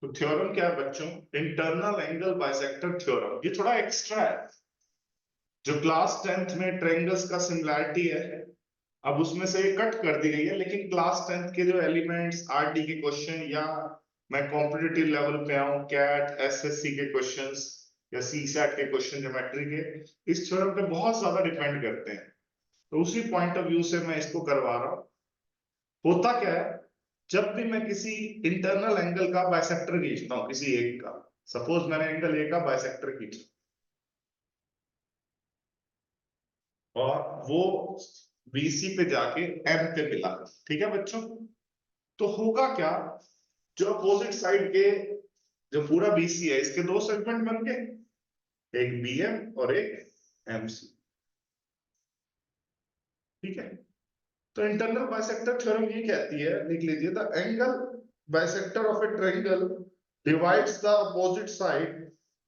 तो थ्योरम क्या है बच्चों? Internal angle bisector theorem. ये थोड़ा एक्स्ट्रा है, जो क्लास 10th में ट्रायंगल्स का सिमिलैरिटी है, अब उसमें से ये कट कर दी गई है। लेकिन क्लास 10th के जो एलिमेंट्स, आरडी के क्वेश्चन, या मैं कॉम्पिटिटिव लेवल पे आऊं, कैट, एसएससी के क्वेश्चंस या सीसैट के क्वेश्चन ज्योमेट्री के, इस थ्योरम पे बहुत ज्यादा डिपेंड करते हैं। तो उसी पॉइंट ऑफ व्यू से मैं इसको करवा रहा हूं। होता क्या है, जब भी मैं किसी इंटरनल एंगल का बाइसेक्टर खींचता हूं, किसी एक का, सपोज मैंने एंगल ए का बाइसेक्टर खींचा और वो बीसी पे जाके एम पे मिला, ठीक है बच्चों? तो होगा क्या, जो अपोजिट साइड के, जो पूरा बीसी है, इसके दो सेगमेंट बन गए, एक बीएम और एक एमसी। ठीक है? तो इंटरनल बाइसेक्टर थ्योरम ये कहती है, लिख लीजिए, the angle bisector of A triangle divides the opposite side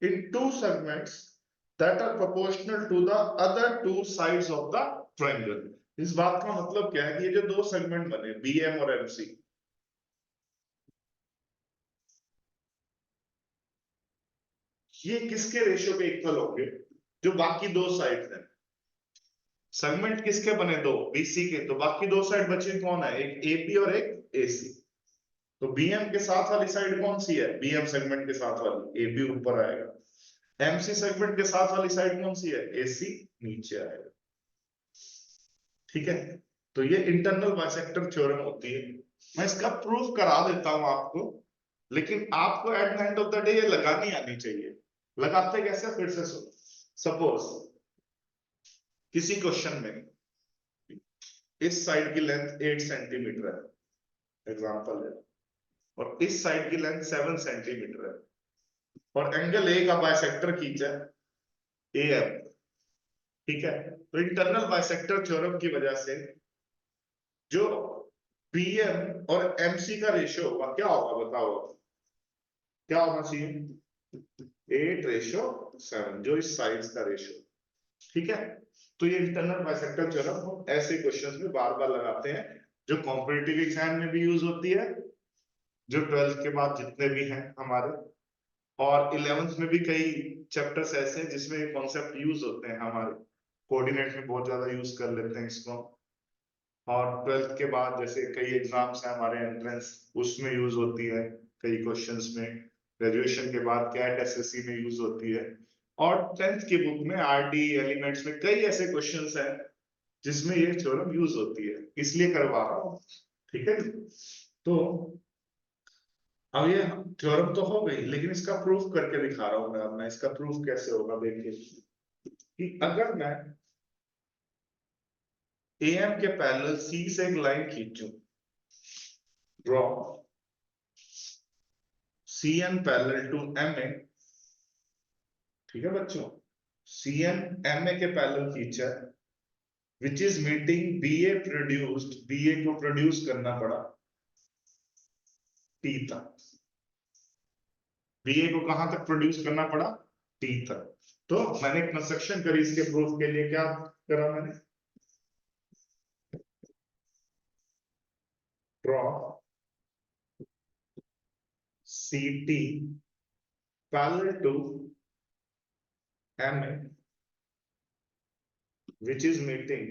in two segments that are proportional to the other two sides of the triangle। इस बात का मतलब क्या है कि ये जो दो सेगमेंट बने बीएम और एमसी, ये किसके रेशियो पे इक्वल होंगे? जो बाकी दो साइड हैं। सेगमेंट किसके बने? दो, बीसी के। तो बाकी दो साइड बचे कौन है? एक एपी और एक एसी। तो बीएम के साथ वाली साइड कौन सी है? बीएम सेगमेंट के साथ वाली, एबी ऊपर आएगा। एमसी सेगमेंट के साथ वाली साइड कौन सी है? एसी नीचे आएगा। ठीक है? तो ये इंटरनल बाइसेक्टर थ्योरम होती है। मैं इसका प्रूफ करा देता हूं आपको, लेकिन आपको at the end of the day ये लगानी आनी चाहिए। लगाते कैसे? फिर से सुनो। सपोज किसी क्वेश्चन में इस साइड की लेंथ 8 सेंटीमीटर है, एग्जांपल है, और इस साइड की लेंथ 7 सेंटीमीटर है, और एंगल ए का बाइसेक्टर खींचा ए एम। ठीक है? तो इंटरनल बाइसेक्टर थ्योरम की वजह से जो बीएम और एमसी का रेशियो होगा, क्या होगा बताओ? क्या होना चाहिए? 8:7, जो इस साइड्स का रेशियो। ठीक है? तो ये इंटरनल बाइसेक्टर थ्योरम हम ऐसे क्वेश्चंस में बार बार लगाते हैं, जो कॉम्पिटिटिव एग्जाम में भी यूज होती है, जो 12th के बाद जितने भी हैं हमारे, और 11th में भी कई चैप्टर्स ऐसे हैं जिसमें ये कॉन्सेप्ट यूज होते हैं हमारे। कोऑर्डिनेट में बहुत ज्यादा यूज कर लेते हैं इसको। और 12th के बाद जैसे कई एग्जाम्स हैं हमारे एंट्रेंस, उसमें यूज होती है कई क्वेश्चंस में। ग्रेजुएशन के बाद कैट एसएससी में यूज होती है। और 10th की बुक में आरडी एलिमेंट्स में कई ऐसे क्वेश्चंस हैं जिसमें ये थ्योरम यूज होती है, इसलिए करवा रहा हूँ। ठीक है? तो अब ये थ्योरम तो हो गई, लेकिन इसका प्रूफ करके दिखा रहा हूं मैं इसका प्रूफ कैसे होगा, देखिए कि अगर मैं एएम के पैरेलल सी से एक लाइन खींचूं, draw C N parallel to M A. ठीक है बच्चों? सी एन एम ए के पैरेलल खींचा, which is meeting B A produced, B A को प्रोड्यूस करना पड़ा टी तक। बी ए को कहां तक प्रोड्यूस करना पड़ा? टी तक। तो मैंने कंस्ट्रक्शन करी इसके प्रूफ के लिए। क्या करा मैंने? Draw C T parallel to M A, which is meeting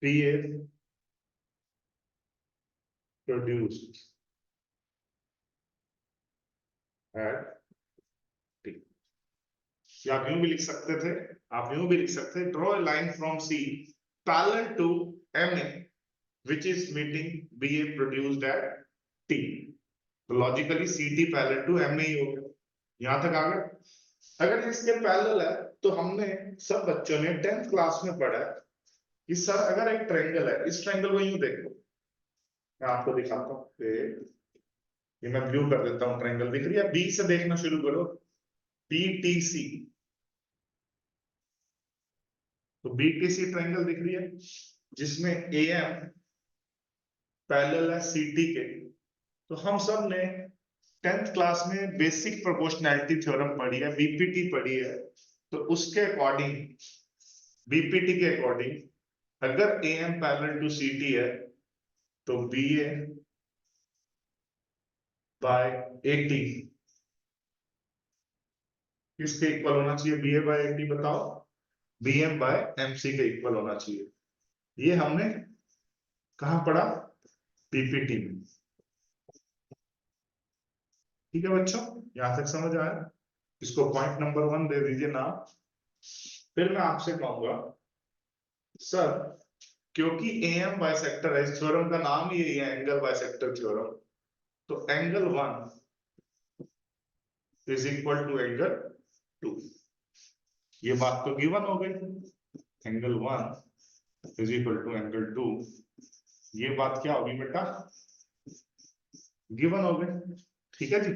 PA produced at T। आप यूं भी लिख सकते थे, आप यूं भी लिख सकते थे, draw a line from C parallel to MA which is meeting BA produced at T। तो logically CT parallel to MA ही हो गया। यहां तक आ गया? अगर इसके पैरेलल है तो हमने सब बच्चों ने 10th क्लास में पढ़ा है कि सर अगर एक ट्रायंगल है, इस ट्रायंगल को यूं देखो, मैं आपको दिखाता हूं। ये मैं ब्लू कर देता हूं, ट्रायंगल दिख रही है? बी से देखना शुरू करो, बीटीसी। तो बीटीसी ट्रायंगल दिख रही है, जिसमें एएम पैरेलल है सीटी के। तो हम सब ने 10th क्लास में बेसिक प्रोपोर्शनैलिटी थ्योरम पढ़ी है, बीपीटी पढ़ी है। तो उसके अकॉर्डिंग, बीपीटी के अकॉर्डिंग अगर A M parallel to C T है तो B A by A T किसके इक्वल होना चाहिए? B A by A T बताओ। B M by M C के इक्वल होना चाहिए। ये हमने कहां पढ़ा? पीपीटी में। ठीक है बच्चों, यहां तक समझ आया? इसको पॉइंट नंबर 1 दे दीजिए ना। फिर मैं आपसे कहूंगा सर, क्योंकि ए एम बाइसेक्टर है, इस थ्योरम का नाम ही यही है, एंगल बाइसेक्टर थ्योरम, तो angle 1 is equal to angle 2। ये बात तो गिवन हो गई, angle 1 is equal to angle 2। ये बात क्या होगी बेटा? गिवन हो गई। ठीक है जी,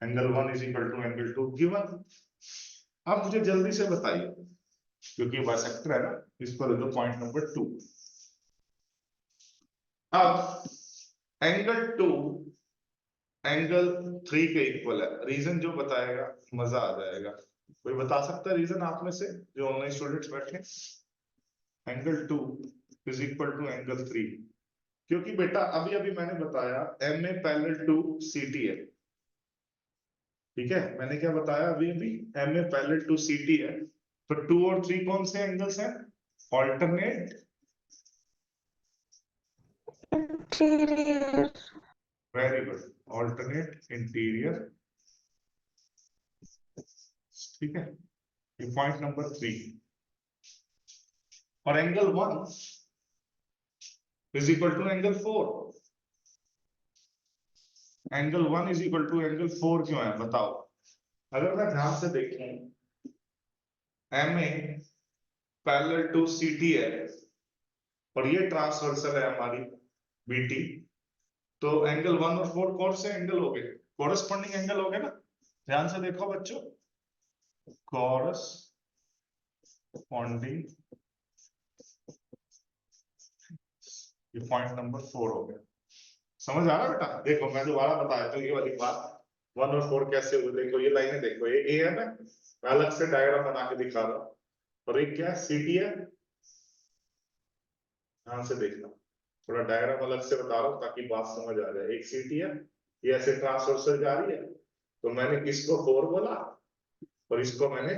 angle 1 is equal to angle 2 given. अब मुझे जल्दी से बताइए, क्योंकि बाइसेक्टर है ना, इस पर दो पॉइंट नंबर 2। अब एंगल 2 एंगल 3 के इक्वल है। रीजन जो बताएगा मजा आ जाएगा। कोई बता सकता है रीजन आप में से जो ऑनलाइन स्टूडेंट्स बैठे? Angle 2 is equal to angle 3, क्योंकि बेटा अभी अभी मैंने बताया M A parallel to C T है। ठीक है, मैंने क्या बताया अभी अभी? M A parallel to C T है। तो 2 और 3 कौन से एंगल्स हैं? Alternate interior. Very good, alternate interior. ठीक है, ये पॉइंट नंबर 3। और angle 1 is equal to angle 4। Angle 1 is equal to angle 4 क्यों है बताओ? अगर मैं ध्यान से देखूं, M A parallel to C T है और ये ट्रांसवर्सल है हमारी बी टी, तो एंगल 1 और 4 कौन से एंगल हो गए? कोरस्पॉन्डिंग एंगल हो गए ना। ध्यान से देखो बच्चों, कोरस्पॉन्डिंग, ये पॉइंट नंबर 4 हो गया। समझ आ रहा है बेटा? देखो मैं दोबारा बताया तो ये वाली बात, 1 और 4 कैसे हुए। देखो ये लाइनें देखो, ये ए है ना, मैं अलग से डायग्राम बना के दिखा रहा हूं, और एक क्या है? सी टी है। ध्यान से देखना, थोड़ा डायग्राम अलग से बता रहा हूं ताकि बात समझ आ जाए। एक सी टी है, ये ऐसे ट्रांसवर्सल जा रही है, तो मैंने इसको 4 बोला और इसको मैंने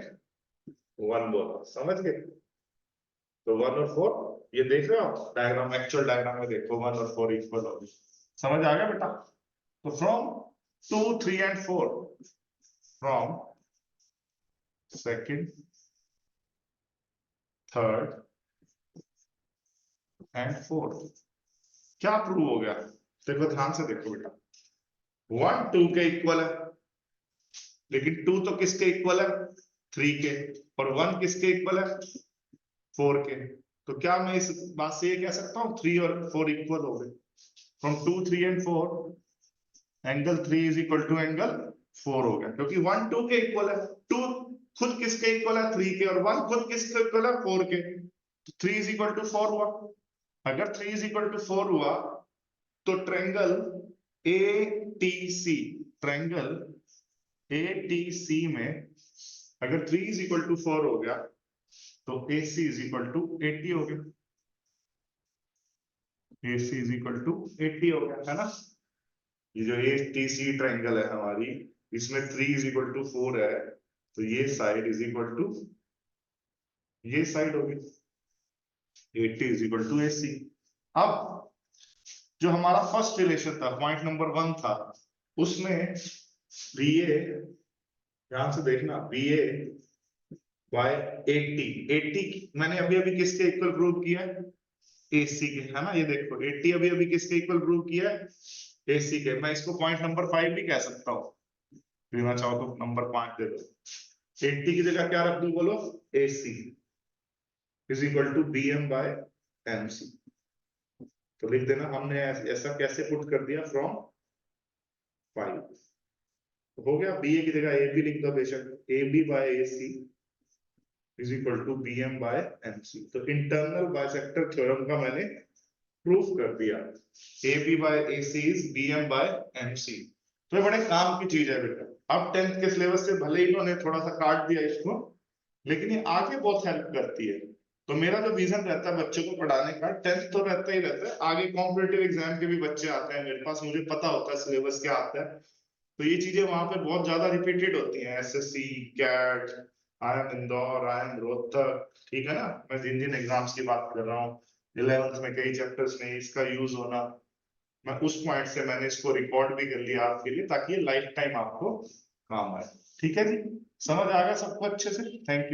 1 बोला। समझ गए? तो 1 और 4 ये देख रहे हो डायग्राम, एक्चुअल डायग्राम में देखो 1 और 4 इक्वल हो गए। समझ आ गया बेटा? तो from 2, 3 and 4, from second, third and fourth क्या प्रूव हो गया? देखो ध्यान से देखो बेटा, 1 2 के इक्वल है, लेकिन 2 तो किसके इक्वल है? 3 के। और 1 किसके इक्वल है? 4 के। तो क्या मैं इस बात से ये कह सकता हूँ 3 और 4 इक्वल हो गए? From 2, 3 and 4 angle 3 is equal to angle 4 हो गया, क्योंकि 1 2 के इक्वल है। 2 खुद किसके इक्वल है? 3 के। और 1 खुद किसके इक्वल है? 4 के। तो 3 इज इक्वल टू 4 हुआ। अगर 3 इज इक्वल टू 4 हुआ तो ट्रायंगल ATC, ट्रायंगल ATC में अगर 3 इज इक्वल टू 4 हो गया तो AC इज इक्वल टू 80 हो गया। AC इज इक्वल टू 80 हो गया, है ना? ये जो ATC ट्रायंगल है हमारी, इसमें 3 इज इक्वल टू 4 है, तो ये साइड इज इक्वल टू ये साइड होगी, 80 इज इक्वल टू AC। अब जो हमारा फर्स्ट रिलेशन था, पॉइंट नंबर 1 था, उसमें BA, ध्यान से देखना, BA बाय 80, 80 मैंने अभी अभी किसके इक्वल प्रूव किया है? AC के, है ना? ये देखो 80 अभी अभी किसके इक्वल प्रूव किया है? AC के। मैं इसको पॉइंट नंबर 5 भी कह सकता हूँ, देना चाहो तो नंबर 5 दे दो। 80 की जगह क्या रख दूं बोलो? AC is equal to BM by MC। तो लिख देना, हमने ऐसा कैसे पुट कर दिया? फ्रॉम 5 हो गया। BA की जगह AB लिख दो बेशक, AB by AC is equal to BM by MC। तो इंटरनल बाइसेक्टर थ्योरम का मैंने प्रूफ कर दिया, AB by AC is BM by MC। तो ये बड़े काम की चीज है बेटा। अब 10th के सिलेबस से भले ही इन्होंने थोड़ा सा काट दिया इसको, लेकिन ये आगे बहुत हेल्प करती है। तो मेरा जो विजन रहता है बच्चों को पढ़ाने का, 10th तो रहता ही रहता है, आगे कॉम्पिटेटिव एग्जाम के भी बच्चे आते हैं मेरे पास, मुझे पता होता है सिलेबस क्या आता है, तो ये चीजें वहां पे बहुत ज्यादा रिपीटेड होती हैं, SSC, CAT, IIM Indore, IIM Rohtak, ठीक है ना, मैं जिन जिन एग्जाम्स की बात कर रहा हूँ, 11th में कई चैप्टर्स में इसका यूज होना, मैं उस पॉइंट से मैंने इसको रिकॉर्ड भी कर लिया आपके लिए, ताकि ये लाइफ टाइम आपको काम आए। ठीक है जी, समझ आ गया सबको अच्छे से? Thank you.